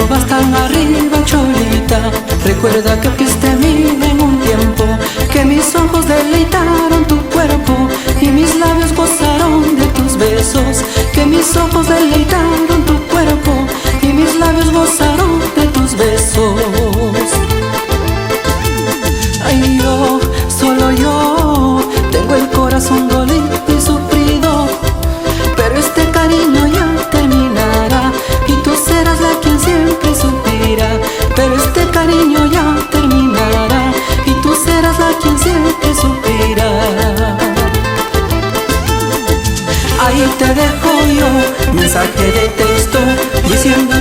vas tan arriba, cholita. Recuerda que fuiste mía en un tiempo, que mis ojos deleitaron tu cuerpo y mis labios gozaron de tus besos. Que mis ojos deleitaron tu cuerpo y mis labios gozaron de tus besos. Ay, yo, solo yo, tengo el corazón dolido y sufrido, pero este cariño ya terminará y tú serás la quien siempre suspira. Pero este cariño ya terminará y tú serás la quien siempre suspira. Ahí te dejo yo mensaje de texto diciendo